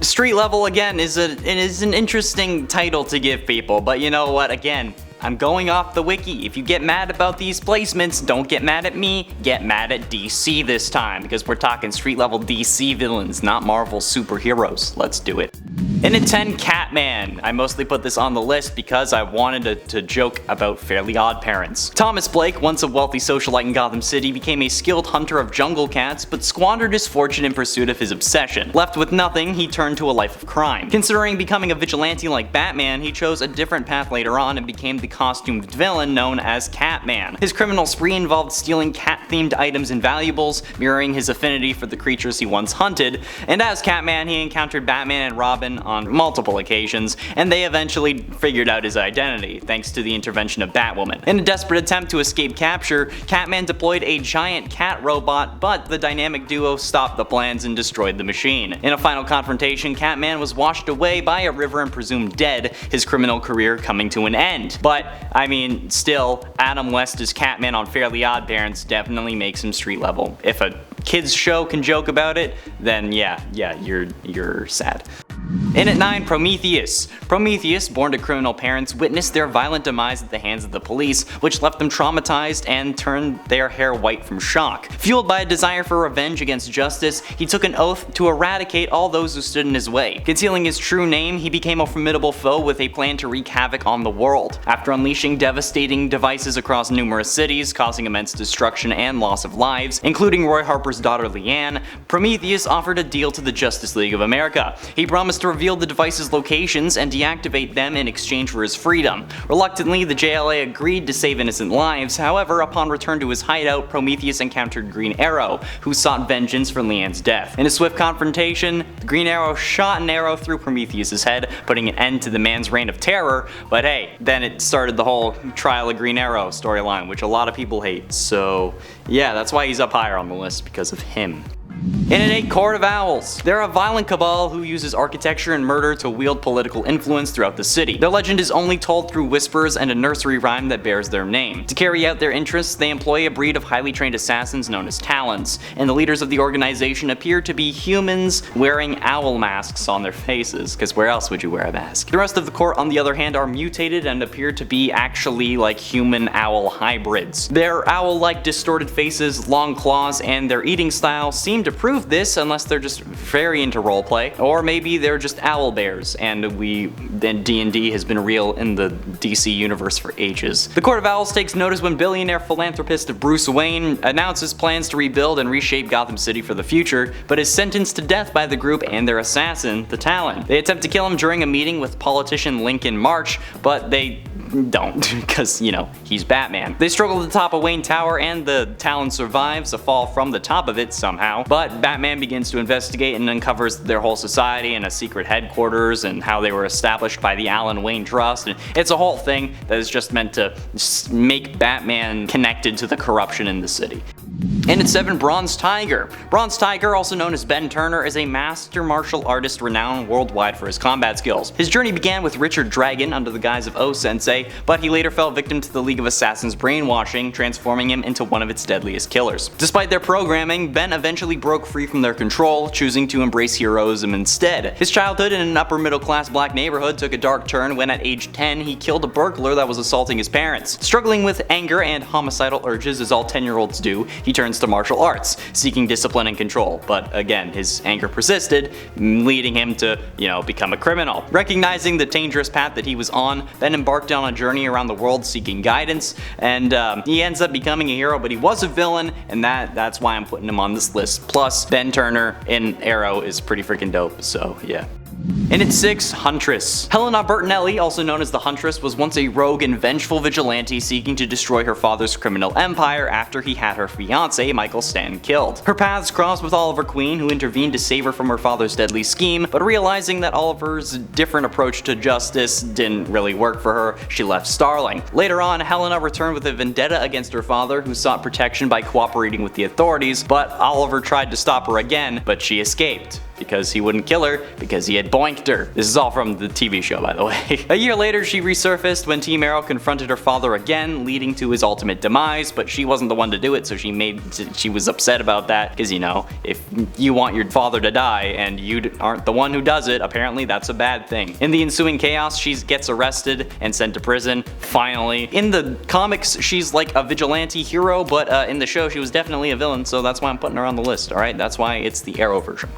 Street level, again, is an interesting title to give people, but you know what, again, I'm going off the wiki. If you get mad about these placements, don't get mad at me, get mad at DC this time, because we're talking street level DC villains, not Marvel superheroes. Let's do it. In at 10, CATMAN. I mostly put this on the list because I wanted to joke about Fairly Odd Parents. Thomas Blake, once a wealthy socialite in Gotham City, became a skilled hunter of jungle cats, but squandered his fortune in pursuit of his obsession. Left with nothing, he turned to a life of crime. Considering becoming a vigilante like Batman, he chose a different path later on and became the costumed villain known as CATMAN. His criminal spree involved stealing cat-themed items and valuables, mirroring his affinity for the creatures he once hunted, and as CATMAN, he encountered Batman and Robin on multiple occasions, and they eventually figured out his identity, thanks to the intervention of Batwoman. In a desperate attempt to escape capture, CATMAN deployed a giant cat robot, but the dynamic duo stopped the plans and destroyed the machine. In a final confrontation, CATMAN was washed away by a river and presumed dead, his criminal career coming to an end. But, I mean, still, Adam West as CATMAN on Fairly Odd Parents definitely makes him street level. If a kids show can joke about it, then yeah, you're sad. In at 9, Prometheus. Prometheus, born to criminal parents, witnessed their violent demise at the hands of the police, which left them traumatized and turned their hair white from shock. Fueled by a desire for revenge against justice, he took an oath to eradicate all those who stood in his way. Concealing his true name, he became a formidable foe with a plan to wreak havoc on the world. After unleashing devastating devices across numerous cities, causing immense destruction and loss of lives, including Roy Harper's daughter Leanne, Prometheus offered a deal to the Justice League of America. He promised to reveal the device's locations and deactivate them in exchange for his freedom. Reluctantly, the JLA agreed to save innocent lives. However, upon return to his hideout, Prometheus encountered Green Arrow, who sought vengeance for Leanne's death. In a swift confrontation, Green Arrow shot an arrow through Prometheus' head, putting an end to the man's reign of terror, but hey, then it started the whole Trial of Green Arrow storyline, which a lot of people hate, so yeah, that's why he's up higher on the list, because of him. In at 8, Court of Owls. They're a violent cabal who uses architecture and murder to wield political influence throughout the city. Their legend is only told through whispers and a nursery rhyme that bears their name. To carry out their interests, they employ a breed of highly trained assassins known as Talons, and the leaders of the organization appear to be humans wearing owl masks on their faces, because where else would you wear a mask? The rest of the court, on the other hand, are mutated and appear to be actually like human-owl hybrids. Their owl-like distorted faces, long claws, and their eating style seem to prove this, unless they're just very into roleplay, or maybe they're just owl bears, and D&D has been real in the DC universe for ages. The Court of Owls takes notice when billionaire philanthropist Bruce Wayne announces plans to rebuild and reshape Gotham City for the future, but is sentenced to death by the group and their assassin, the Talon. They attempt to kill him during a meeting with politician Lincoln March, but they don't, because, you know, he's Batman. They struggle to the top of Wayne Tower, and the Talon survives a fall from the top of it somehow, but Batman begins to investigate and uncovers their whole society and a secret headquarters and how they were established by the Alan Wayne Trust, and it's a whole thing that is just meant to make Batman connected to the corruption in the city. And at 7, Bronze Tiger. Bronze Tiger, also known as Ben Turner, is a master martial artist renowned worldwide for his combat skills. His journey began with Richard Dragon under the guise of O-Sensei, but he later fell victim to the League of Assassins' brainwashing, transforming him into one of its deadliest killers. Despite their programming, Ben eventually broke free from their control, choosing to embrace heroism instead. His childhood in an upper middle class black neighborhood took a dark turn when at age 10 he killed a burglar that was assaulting his parents. Struggling with anger and homicidal urges as all 10-year-olds do, he turns to martial arts, seeking discipline and control, but again, his anger persisted, leading him to, become a criminal. Recognizing the dangerous path that he was on, Ben embarked on a journey around the world seeking guidance, and he ends up becoming a hero, but he was a villain, and that's why I'm putting him on this list. Plus, Ben Turner in Arrow is pretty freaking dope, so yeah. And at 6, Huntress. Helena Bertinelli, also known as the Huntress, was once a rogue and vengeful vigilante seeking to destroy her father's criminal empire after he had her fiancé, Michael Stanton, killed. Her paths crossed with Oliver Queen, who intervened to save her from her father's deadly scheme, but realizing that Oliver's different approach to justice didn't really work for her, she left Starling. Later on, Helena returned with a vendetta against her father, who sought protection by cooperating with the authorities, but Oliver tried to stop her again, but she escaped. because he wouldn't kill her because he had boinked her. This is all from the TV show, by the way. A year later, she resurfaced when Team Arrow confronted her father again, leading to his ultimate demise, but she wasn't the one to do it, so she was upset about that, because, you know, if you want your father to die and you aren't the one who does it, apparently that's a bad thing. In the ensuing chaos, she gets arrested and sent to prison, finally. In the comics, she's like a vigilante hero, but in the show, she was definitely a villain, so that's why I'm putting her on the list, alright? That's why it's the Arrow version.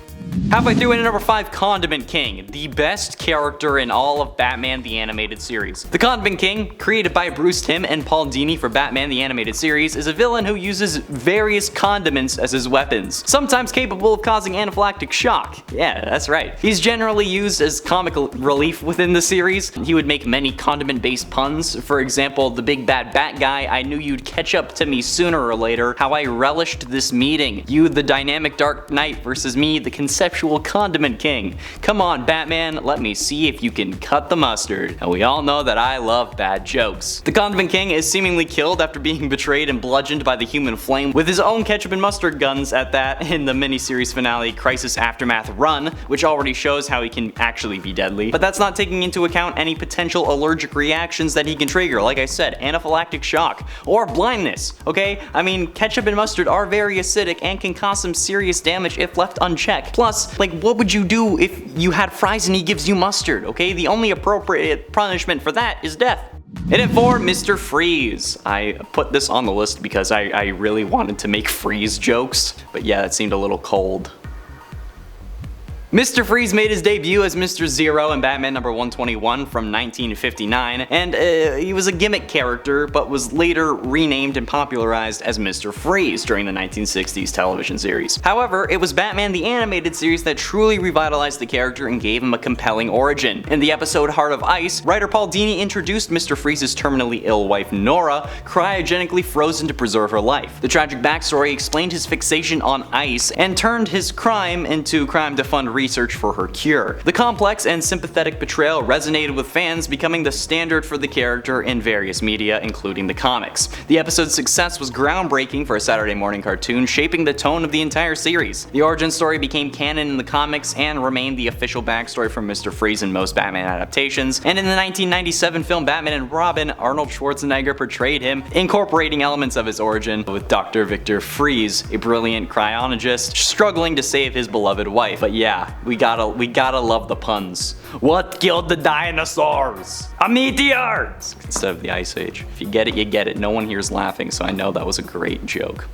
Halfway through into number 5, Condiment King, the best character in all of Batman the Animated Series. The Condiment King, created by Bruce Timm and Paul Dini for Batman the Animated Series, is a villain who uses various condiments as his weapons, sometimes capable of causing anaphylactic shock. Yeah, that's right. He's generally used as comic relief within the series. He would make many condiment-based puns. For example, the big bad bat guy, I knew you'd catch up to me sooner or later, how I relished this meeting. You, the dynamic Dark Knight, versus me, the conceptual Condiment King. Come on, Batman, let me see if you can cut the mustard. And we all know that I love bad jokes. The Condiment King is seemingly killed after being betrayed and bludgeoned by the Human Flame with his own ketchup and mustard guns at that in the miniseries finale Crisis Aftermath Run, which already shows how he can actually be deadly. But that's not taking into account any potential allergic reactions that he can trigger, like I said, anaphylactic shock, or blindness, okay? I mean, ketchup and mustard are very acidic and can cause some serious damage if left unchecked. Plus, like, what would you do if you had fries and he gives you mustard, okay? The only appropriate punishment for that is death. And at 4, Mr. Freeze. I put this on the list because I really wanted to make Freeze jokes, but yeah, it seemed a little cold. Mr. Freeze made his debut as Mr. Zero in Batman number 121 from 1959, and he was a gimmick character, but was later renamed and popularized as Mr. Freeze during the 1960s television series. However, it was Batman the Animated Series that truly revitalized the character and gave him a compelling origin. In the episode Heart of Ice, writer Paul Dini introduced Mr. Freeze's terminally ill wife Nora, cryogenically frozen to preserve her life. The tragic backstory explained his fixation on ice and turned his crime into crime to fund research for her cure. The complex and sympathetic portrayal resonated with fans, becoming the standard for the character in various media, including the comics. The episode's success was groundbreaking for a Saturday morning cartoon, shaping the tone of the entire series. The origin story became canon in the comics and remained the official backstory for Mr. Freeze in most Batman adaptations, and in the 1997 film Batman and Robin, Arnold Schwarzenegger portrayed him, incorporating elements of his origin, with Dr. Victor Freeze, a brilliant cryonologist, struggling to save his beloved wife. But yeah, we gotta love the puns. What killed the dinosaurs? A meteor! Instead of the Ice Age. If you get it, you get it. No one here's laughing, so I know that was a great joke.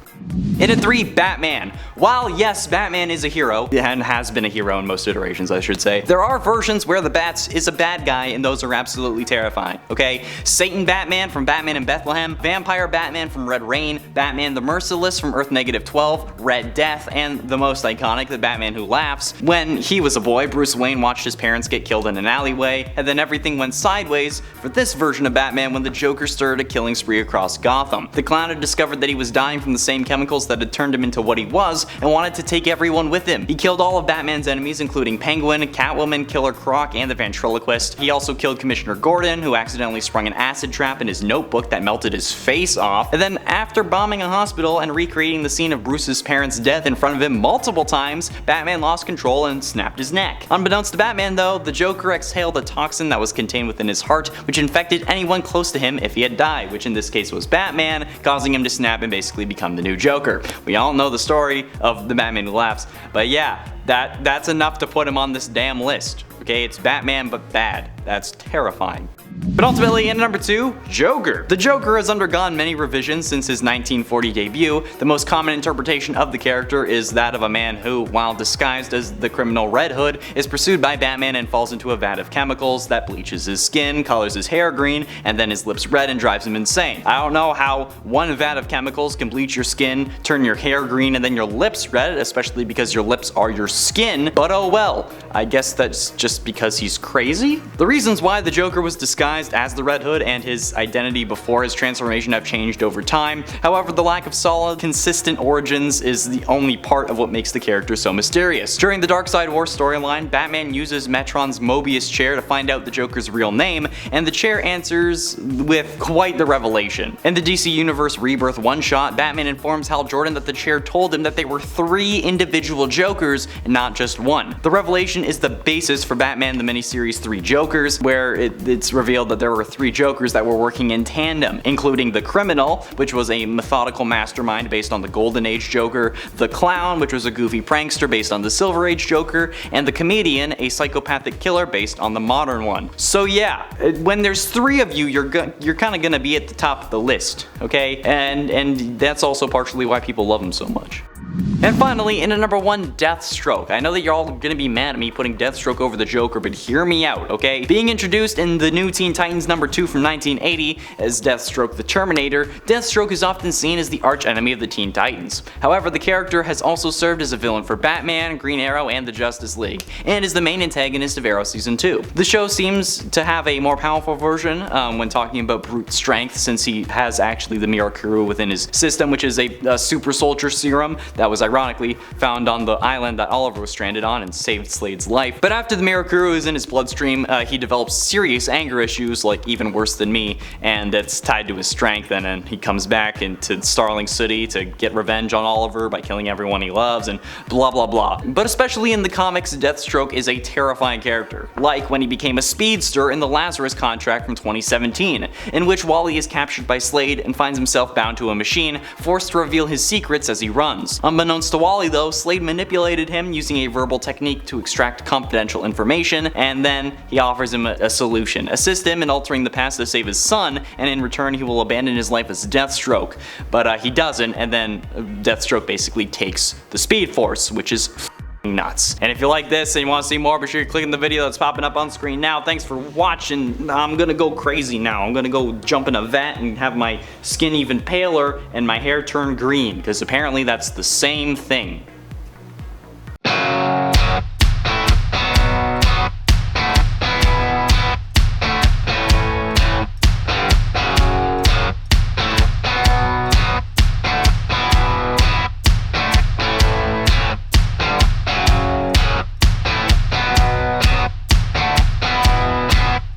And at 3, Batman. While yes, Batman is a hero, and has been a hero in most iterations I should say, there are versions where the Bats is a bad guy and those are absolutely terrifying, okay? Satan Batman from Batman in Bethlehem, Vampire Batman from Red Rain, Batman the Merciless from Earth -12, Red Death, and the most iconic, the Batman Who Laughs. When he was a boy, Bruce Wayne watched his parents get killed in an alleyway, and then everything went sideways for this version of Batman when the Joker stirred a killing spree across Gotham. The clown had discovered that he was dying from the same chemicals that had turned him into what he was and wanted to take everyone with him. He killed all of Batman's enemies, including Penguin, Catwoman, Killer Croc, and the Ventriloquist. He also killed Commissioner Gordon, who accidentally sprung an acid trap in his notebook that melted his face off. And then after bombing a hospital and recreating the scene of Bruce's parents' death in front of him multiple times, Batman lost control and snapped his neck. Unbeknownst to Batman though, the Joker exhaled a toxin that was contained within his heart, which infected anyone close to him if he had died, which in this case was Batman, causing him to snap and basically become the new Joker. We all know the story of the Batman Who Laughs, but yeah, that's enough to put him on this damn list. Okay, it's Batman but bad. That's terrifying. But ultimately, in number 2, Joker. The Joker has undergone many revisions since his 1940 debut. The most common interpretation of the character is that of a man who, while disguised as the criminal Red Hood, is pursued by Batman and falls into a vat of chemicals that bleaches his skin, colors his hair green, and then his lips red and drives him insane. I don't know how one vat of chemicals can bleach your skin, turn your hair green, and then your lips red, especially because your lips are your skin, but oh well. I guess that's just because he's crazy? The reasons why the Joker was disguised disguised as the Red Hood, and his identity before his transformation have changed over time. However, the lack of solid, consistent origins is the only part of what makes the character so mysterious. During the Darkseid War storyline, Batman uses Metron's Mobius chair to find out the Joker's real name, and the chair answers with quite the revelation. In the DC Universe Rebirth one-shot, Batman informs Hal Jordan that the chair told him that they were 3 individual Jokers and not just one. The revelation is the basis for Batman the miniseries 3 Jokers, where it's revealed that there were 3 Jokers that were working in tandem, including the Criminal, which was a methodical mastermind based on the Golden Age Joker, the Clown, which was a goofy prankster based on the Silver Age Joker, and the Comedian, a psychopathic killer based on the modern one. So yeah, when there's 3 of you, you're kind of gonna be at the top of the list, okay? And that's also partially why people love him so much. And finally, in at number 1, Deathstroke. I know that you're all gonna be mad at me putting Deathstroke over the Joker, but hear me out, okay? Being introduced in the new Teen Titans number 2 from 1980 as Deathstroke the Terminator, Deathstroke is often seen as the arch-enemy of the Teen Titans. However, the character has also served as a villain for Batman, Green Arrow, and the Justice League, and is the main antagonist of Arrow Season 2. The show seems to have a more powerful version when talking about brute strength, since he has actually the Mirakuru within his system, which is a super soldier serum that was ironically found on the island that Oliver was stranded on and saved Slade's life. But after the Mirakuru is in his bloodstream, he develops serious anger issues, like even worse than me, and that's tied to his strength, and then he comes back into Starling City to get revenge on Oliver by killing everyone he loves and blah blah blah. But especially in the comics, Deathstroke is a terrifying character, like when he became a speedster in the Lazarus contract from 2017, in which Wally is captured by Slade and finds himself bound to a machine, forced to reveal his secrets as he runs. Unbeknownst to Wally though, Slade manipulated him using a verbal technique to extract confidential information, and then he offers him a solution. Assist him in altering the past to save his son, and in return he will abandon his life as Deathstroke. But he doesn't, and then Deathstroke basically takes the Speed Force, which is nuts. And if you like this and you want to see more, be sure you click on the video that's popping up on screen now. Thanks for watching. I'm gonna go crazy now. I'm gonna go jump in a vat and have my skin even paler and my hair turn green, because apparently that's the same thing.